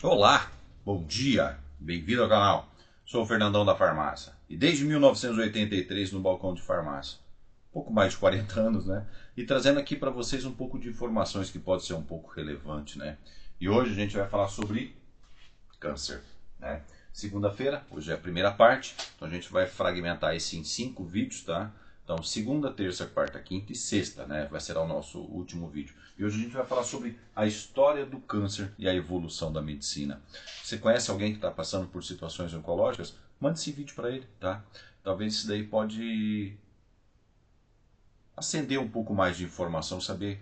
Olá, bom dia, bem-vindo ao canal. Sou o Fernandão da Farmácia e desde 1983 no balcão de farmácia. Pouco mais de 40 anos, né? E trazendo aqui para vocês um pouco de informações que pode ser um pouco relevante, né? E hoje a gente vai falar sobre câncer, né? Segunda-feira, hoje é a primeira parte, então a gente vai fragmentar isso em 5 vídeos, tá? Então, segunda, terça, quarta, quinta e sexta, né? Vai ser o nosso último vídeo. E hoje a gente vai falar sobre a história do câncer e a evolução da medicina. Você conhece alguém que está passando por situações oncológicas? Mande esse vídeo para ele, tá? Talvez isso daí pode acender um pouco mais de informação, saber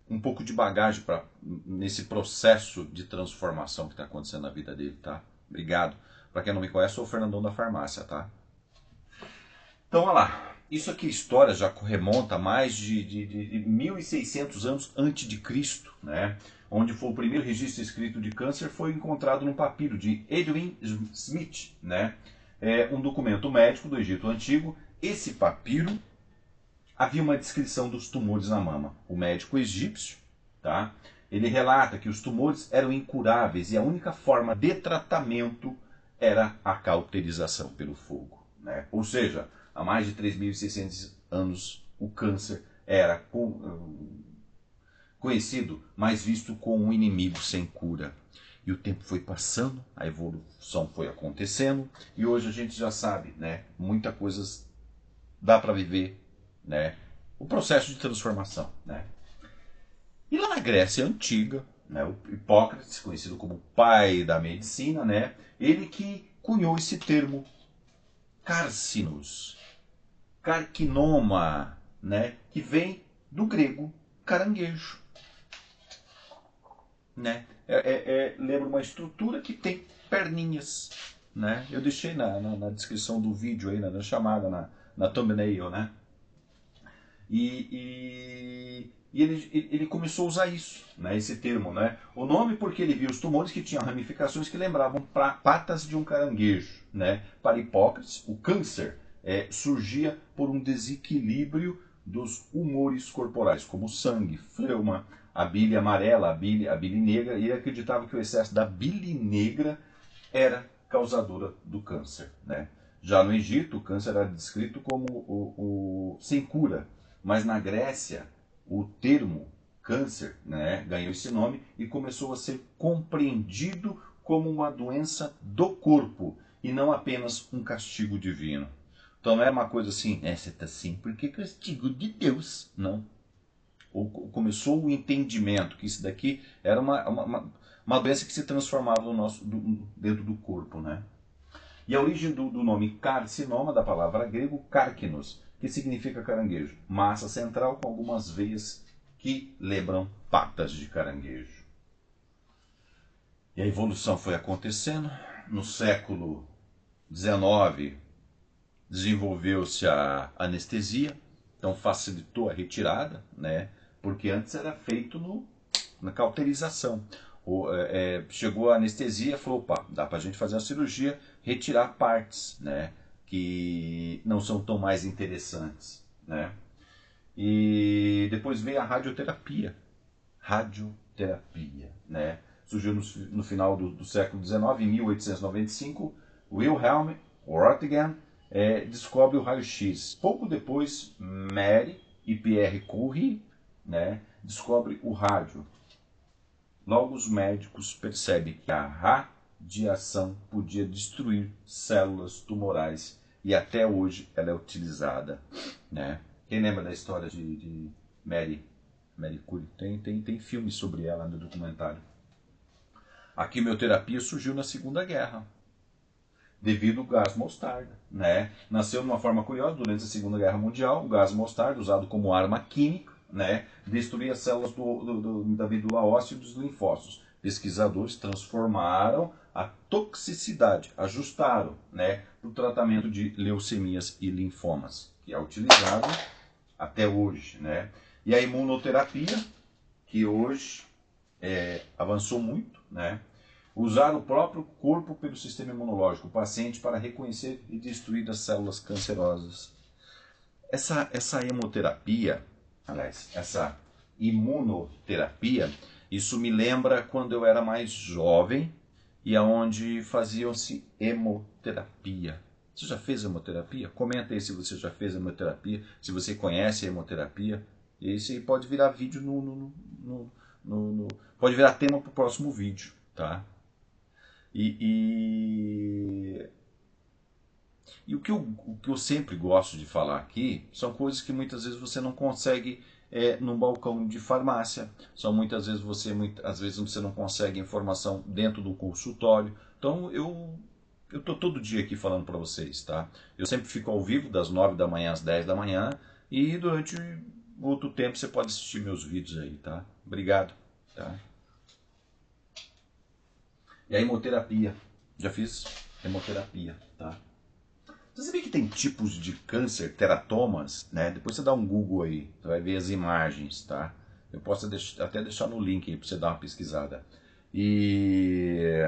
um pouco de bagagem nesse processo de transformação que está acontecendo na vida dele, tá? Obrigado. Para quem não me conhece, eu sou o Fernandão da Farmácia, tá? Então, olha lá, isso aqui, história já remonta a mais de 1600 anos antes de Cristo, né? Onde foi o primeiro registro escrito de câncer, foi encontrado num papiro de Edwin Smith, né? É um documento médico do Egito Antigo. Esse papiro havia uma descrição dos tumores na mama. O médico egípcio, tá? Ele relata que os tumores eram incuráveis e a única forma de tratamento era a cauterização pelo fogo, né? Ou seja, há mais de 3.600 anos, o câncer era conhecido, mas visto como um inimigo sem cura. E o tempo foi passando, a evolução foi acontecendo, e hoje a gente já sabe, né? Muita coisa dá para viver, né? O processo de transformação, né? E lá na Grécia Antiga, né? O Hipócrates, conhecido como pai da medicina, né? Ele que cunhou esse termo carcinos, carcinoma, né? Que vem do grego caranguejo, né? Lembra uma estrutura que tem perninhas, né? Eu deixei na descrição do vídeo aí, na chamada, na thumbnail, né? E ele começou a usar isso, né? Esse termo, né? O nome porque ele viu os tumores que tinham ramificações que lembravam patas de um caranguejo, né? Para Hipócrates, o câncer surgia por um desequilíbrio dos humores corporais, como sangue, fleuma, a bile amarela, a bile negra, e ele acreditava que o excesso da bile negra era causadora do câncer, né? Já no Egito, o câncer era descrito como sem cura, mas na Grécia, o termo câncer, né, ganhou esse nome e começou a ser compreendido como uma doença do corpo e não apenas um castigo divino. Então não é uma coisa assim, você está assim porque é castigo de Deus, não. Começou o entendimento que isso daqui era uma doença que se transformava dentro do corpo, né? E a origem do nome carcinoma, da palavra grego carcinos, que significa caranguejo, massa central com algumas veias que lembram patas de caranguejo. E a evolução foi acontecendo. No século XIX desenvolveu-se a anestesia, então facilitou a retirada, né? Porque antes era feito na cauterização. Chegou a anestesia e falou, opa, dá pra gente fazer uma cirurgia, retirar partes, né, que não são tão mais interessantes, né? E depois veio a radioterapia, né? Surgiu no final do século XIX, em 1895, Wilhelm Röntgen descobre o raio-x. Pouco depois, Marie e Pierre Curie, né, descobre o rádio. Logo os médicos percebem que a radiação podia destruir células tumorais e até hoje ela é utilizada, né? Quem lembra da história de Marie Curie? Tem filme sobre ela no documentário. A quimioterapia surgiu na Segunda Guerra devido ao gás mostarda, né? Nasceu de uma forma curiosa durante a Segunda Guerra Mundial. O gás mostarda, usado como arma química, né, destruía as células da medula óssea e dos linfócitos. Pesquisadores transformaram a toxicidade, ajustaram, né, para o tratamento de leucemias e linfomas, que é utilizado até hoje, né? E a imunoterapia, que hoje avançou muito, né? Usar o próprio corpo pelo sistema imunológico, o paciente, para reconhecer e destruir as células cancerosas. Essa hemoterapia, aliás, essa imunoterapia, Isso me lembra quando eu era mais jovem e aonde faziam-se hemoterapia. Você já fez hemoterapia? Comenta aí se você já fez hemoterapia, se você conhece a hemoterapia. E isso aí pode virar vídeo pode virar tema para o próximo vídeo, tá? E o que eu sempre gosto de falar aqui são coisas que muitas vezes você não consegue num balcão de farmácia. São muitas vezes às vezes você não consegue informação dentro do consultório. Então eu tô todo dia aqui falando para vocês, tá? Eu sempre fico ao vivo das 9 da manhã às 10 da manhã e durante outro tempo você pode assistir meus vídeos aí, tá? Obrigado, tá? E a hemoterapia. Já fiz hemoterapia, tá? Você sabia que tem tipos de câncer, teratomas, né? Depois você dá um Google aí, você vai ver as imagens, tá? Eu posso até deixar no link aí para você dar uma pesquisada. E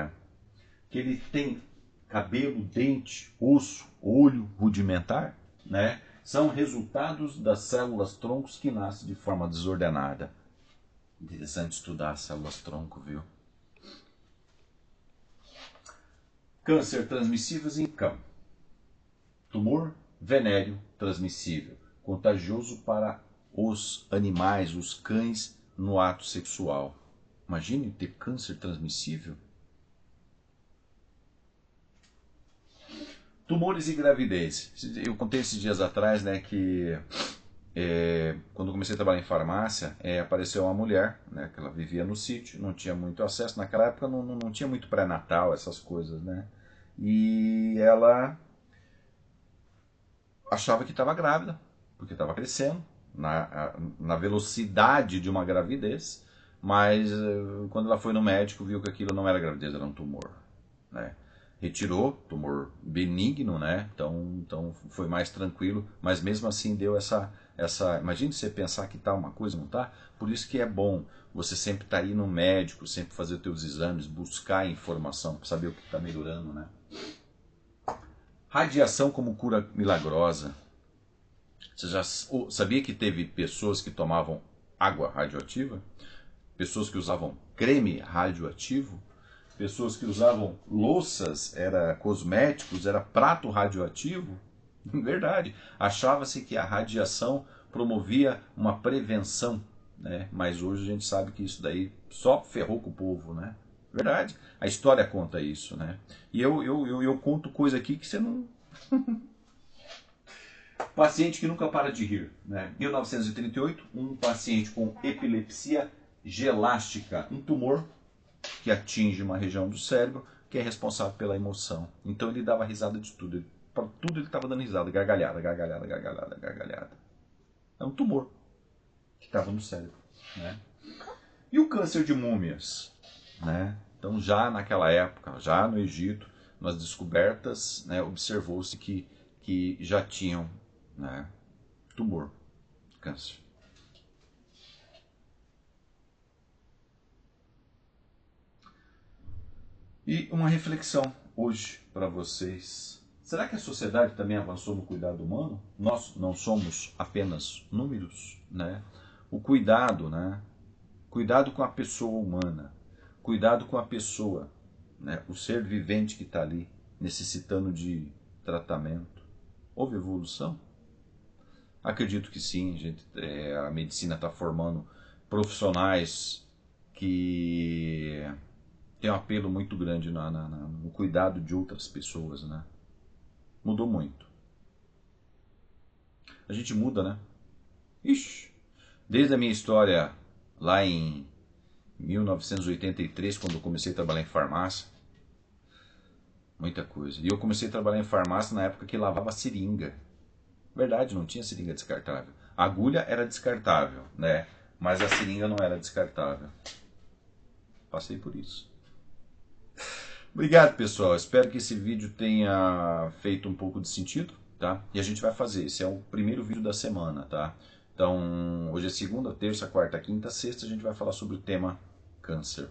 que ele tem cabelo, dente, osso, olho rudimentar, né? São resultados das células troncos que nascem de forma desordenada. Interessante estudar as células tronco, viu? Câncer transmissíveis em cão. Tumor venéreo transmissível, contagioso para os animais, os cães, no ato sexual. Imagine ter câncer transmissível. Tumores e gravidez. Eu contei esses dias atrás, né, que quando comecei a trabalhar em farmácia, apareceu uma mulher, né, que ela vivia no sítio, não tinha muito acesso. Naquela época não tinha muito pré-natal, essas coisas, né? E ela achava que estava grávida, porque estava crescendo na velocidade de uma gravidez, mas quando ela foi no médico viu que aquilo não era gravidez, era um tumor, né? Retirou, tumor benigno, né? Então foi mais tranquilo, mas mesmo assim deu essa imagine você pensar que tá uma coisa, não tá? Por isso que é bom você sempre estar aí no médico, sempre fazer os teus exames, buscar informação para saber o que está melhorando, né? Radiação como cura milagrosa. Você já sabia que teve pessoas que tomavam água radioativa? Pessoas que usavam creme radioativo? Pessoas que usavam louças, era cosméticos, era prato radioativo? Verdade. Achava-se que a radiação promovia uma prevenção, né? Mas hoje a gente sabe que isso daí só ferrou com o povo, né? Verdade. A história conta isso, né? E eu conto coisa aqui que você não... Paciente que nunca para de rir, né? 1938, um paciente com epilepsia gelástica, um tumor que atinge uma região do cérebro que é responsável pela emoção. Então ele dava risada de tudo. Para tudo ele estava dando risada, gargalhada, gargalhada, gargalhada, gargalhada. É um tumor que estava no cérebro, né? E o câncer de múmias, né? Então já naquela época, já no Egito, nas descobertas, né, observou-se que já tinham, né, tumor, câncer. E uma reflexão hoje para vocês. Será que a sociedade também avançou no cuidado humano? Nós não somos apenas números, né? O cuidado, né? Cuidado com a pessoa humana, cuidado com a pessoa, né? O ser vivente que está ali necessitando de tratamento. Houve evolução? Acredito que sim, gente. A medicina está formando profissionais que têm um apelo muito grande no cuidado de outras pessoas, né? Mudou muito. A gente muda, né? Ixi, desde a minha história lá em 1983, quando eu comecei a trabalhar em farmácia, muita coisa. E eu comecei a trabalhar em farmácia na época que lavava seringa. Verdade, não tinha seringa descartável. A agulha era descartável, né? Mas a seringa não era descartável. Passei por isso. Obrigado, pessoal. Espero que esse vídeo tenha feito um pouco de sentido, tá? E a gente vai fazer. Esse é o primeiro vídeo da semana, tá? Então, hoje é segunda, terça, quarta, quinta, sexta. A gente vai falar sobre o tema câncer.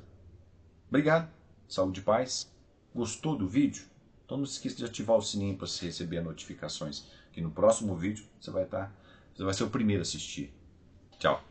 Obrigado. Saúde e paz. Gostou do vídeo? Então não se esqueça de ativar o sininho para você receber notificações. Que no próximo vídeo você vai ser o primeiro a assistir. Tchau.